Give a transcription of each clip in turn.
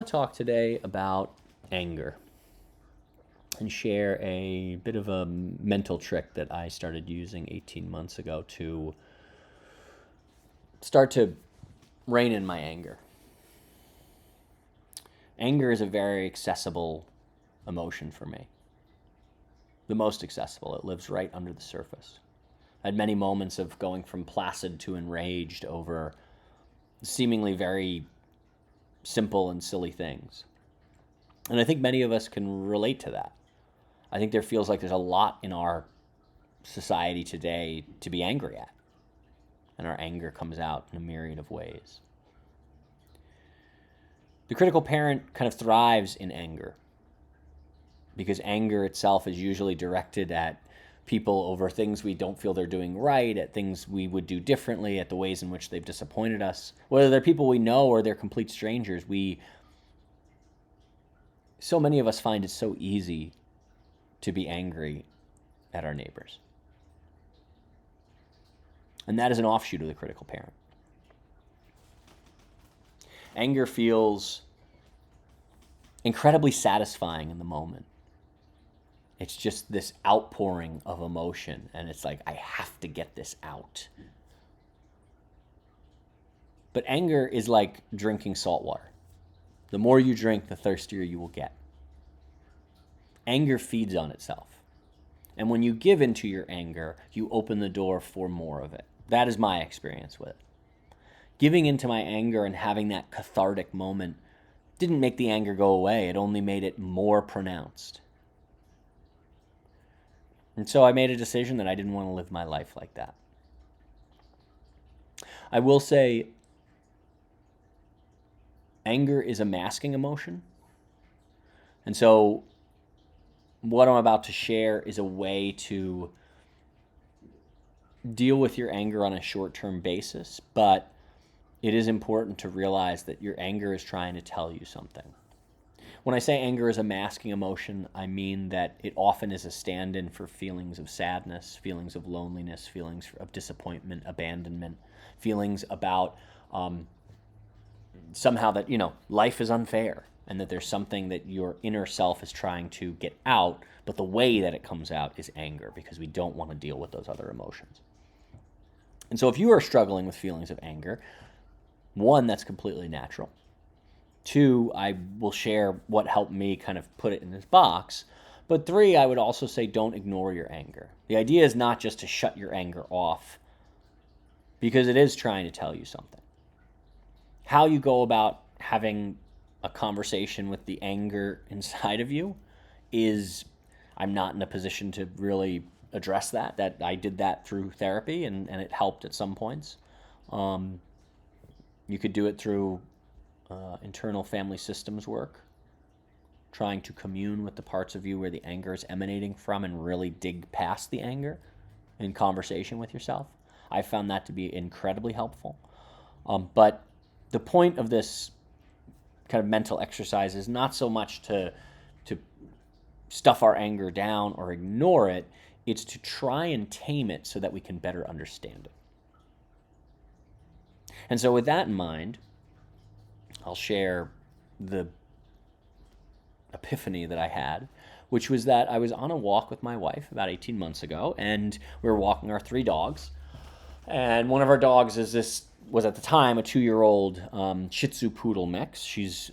Talk today about anger and share a bit of a mental trick that I started using 18 months ago to start to rein in my anger. Anger is a very accessible emotion for me. The most accessible. It lives right under the surface. I had many moments of going from placid to enraged over seemingly very simple and silly things. And I think many of us can relate to that. I think there feels like there's a lot in our society today to be angry at. And our anger comes out in a myriad of ways. The critical parent kind of thrives in anger because anger itself is usually directed at people over things we don't feel they're doing right, at things we would do differently, at the ways in which they've disappointed us. Whether they're people we know or they're complete strangers, so many of us find it so easy to be angry at our neighbors. And that is an offshoot of the critical parent. Anger feels incredibly satisfying in the moment. It's just this outpouring of emotion, and it's like, I have to get this out. But anger is like drinking salt water. The more you drink, the thirstier you will get. Anger feeds on itself. And when you give into your anger, you open the door for more of it. That is my experience with it. Giving into my anger and having that cathartic moment didn't make the anger go away. It only made it more pronounced. And so I made a decision that I didn't want to live my life like that. I will say, anger is a masking emotion. And so what I'm about to share is a way to deal with your anger on a short-term basis, but it is important to realize that your anger is trying to tell you something. When I say anger is a masking emotion, I mean that it often is a stand-in for feelings of sadness, feelings of loneliness, feelings of disappointment, abandonment, feelings about somehow that, life is unfair and that there's something that your inner self is trying to get out, but the way that it comes out is anger because we don't want to deal with those other emotions. And so if you are struggling with feelings of anger, one, that's completely natural. Two, I will share what helped me kind of put it in this box. But three, I would also say don't ignore your anger. The idea is not just to shut your anger off because it is trying to tell you something. How you go about having a conversation with the anger inside of you is, I'm not in a position to really address that. That I did that through therapy and it helped at some points. You could do it through internal family systems work, trying to commune with the parts of you where the anger is emanating from and really dig past the anger in conversation with yourself. I found that to be incredibly helpful. But the point of this kind of mental exercise is not so much to stuff our anger down or ignore it. It's to try and tame it so that we can better understand it. And so with that in mind, I'll share the epiphany that I had, which was that I was on a walk with my wife about 18 months ago, and we were walking our 3 dogs. And one of our dogs was at the time a 2-year-old Shih Tzu Poodle mix. She's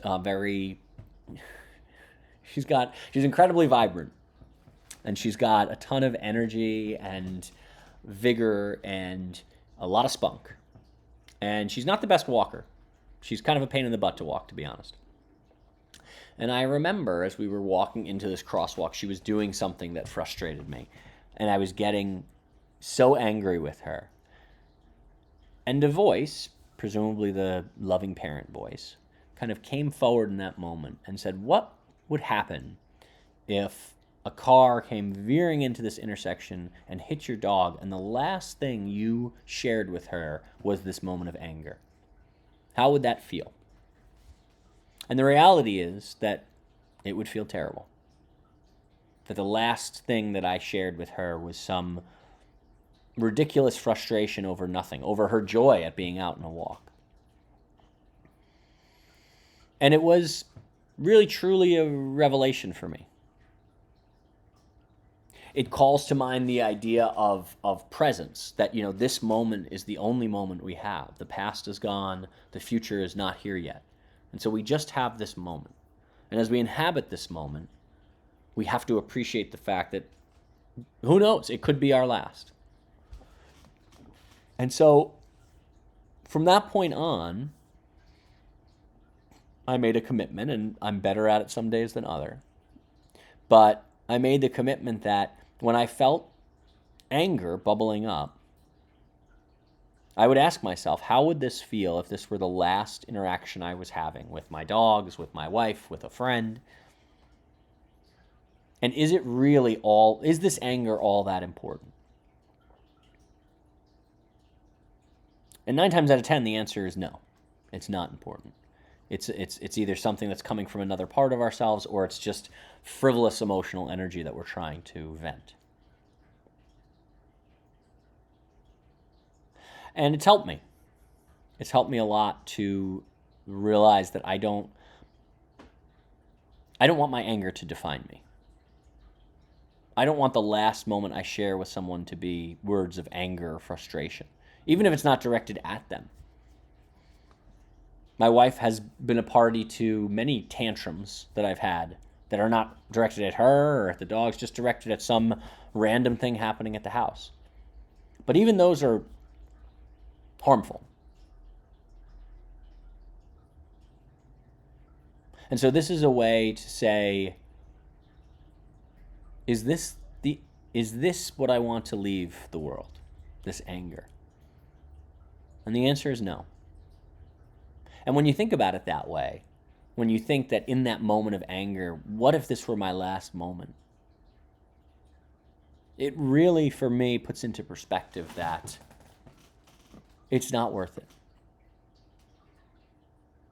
incredibly vibrant, and she's got a ton of energy and vigor and a lot of spunk. And she's not the best walker. She's kind of a pain in the butt to walk, to be honest. And I remember as we were walking into this crosswalk, she was doing something that frustrated me. And I was getting so angry with her. And a voice, presumably the loving parent voice, kind of came forward in that moment and said, what would happen if a car came veering into this intersection and hit your dog, and the last thing you shared with her was this moment of anger? How would that feel? And the reality is that it would feel terrible. That the last thing that I shared with her was some ridiculous frustration over nothing, over her joy at being out on a walk. And it was really truly a revelation for me. It calls to mind the idea of presence, that, this moment is the only moment we have. The past is gone, the future is not here yet. And so we just have this moment. And as we inhabit this moment, we have to appreciate the fact that, who knows, it could be our last. And so from that point on, I made a commitment, and I'm better at it some days than other. But I made the commitment that when I felt anger bubbling up, I would ask myself, how would this feel if this were the last interaction I was having with my dogs, with my wife, with a friend? And is this anger all that important? And 9 times out of 10, the answer is no. It's not important. It's either something that's coming from another part of ourselves, or it's just frivolous emotional energy that we're trying to vent. And it's helped me. It's helped me a lot to realize that I don't want my anger to define me. I don't want the last moment I share with someone to be words of anger or frustration, even if it's not directed at them. My wife has been a party to many tantrums that I've had that are not directed at her or at the dogs, just directed at some random thing happening at the house. But even those are harmful. And so this is a way to say, is this what I want to leave the world? This anger? And the answer is no. And when you think about it that way, when you think that in that moment of anger, what if this were my last moment? It really, for me, puts into perspective that it's not worth it.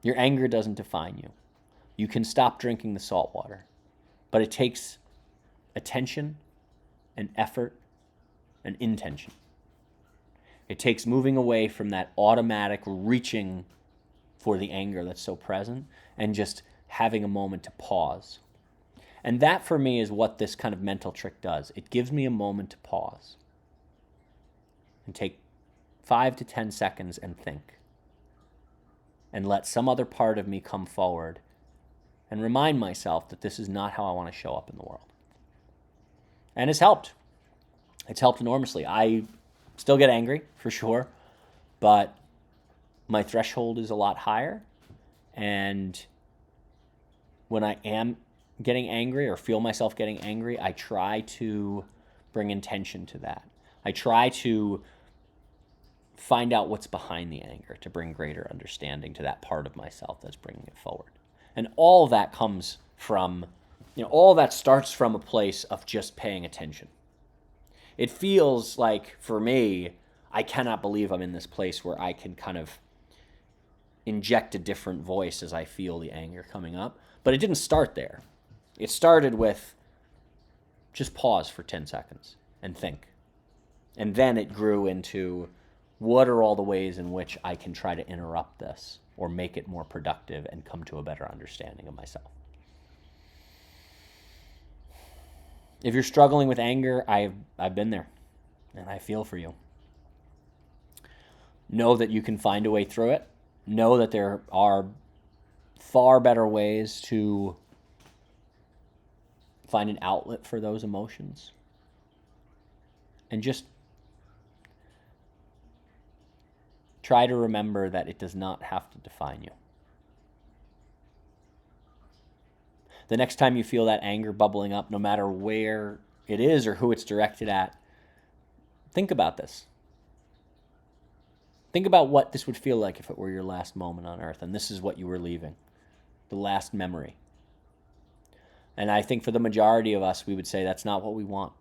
Your anger doesn't define you. You can stop drinking the salt water, but it takes attention and effort and intention. It takes moving away from that automatic reaching for the anger that's so present and just having a moment to pause. And that, for me, is what this kind of mental trick does. It gives me a moment to pause and take 5 to 10 seconds and think, and let some other part of me come forward and remind myself that this is not how I want to show up in the world. And it's helped. It's helped enormously. I still get angry, for sure, but my threshold is a lot higher. And when I am getting angry or feel myself getting angry, I try to bring intention to that. I try to find out what's behind the anger to bring greater understanding to that part of myself that's bringing it forward. And all that comes from, all that starts from a place of just paying attention. It feels like, for me, I cannot believe I'm in this place where I can kind of inject a different voice as I feel the anger coming up. But it didn't start there. It started with just pause for 10 seconds and think. And then it grew into, what are all the ways in which I can try to interrupt this or make it more productive and come to a better understanding of myself? If you're struggling with anger, I've been there, and I feel for you. Know that you can find a way through it. Know that there are far better ways to find an outlet for those emotions. And just try to remember that it does not have to define you. The next time you feel that anger bubbling up, no matter where it is or who it's directed at, think about this. Think about what this would feel like if it were your last moment on earth, and this is what you were leaving, the last memory. And I think for the majority of us, we would say that's not what we want.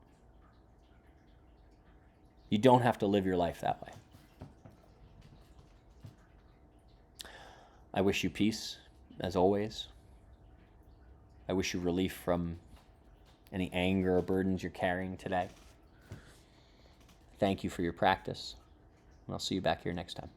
You don't have to live your life that way. I wish you peace, as always. I wish you relief from any anger or burdens you're carrying today. Thank you for your practice, and I'll see you back here next time.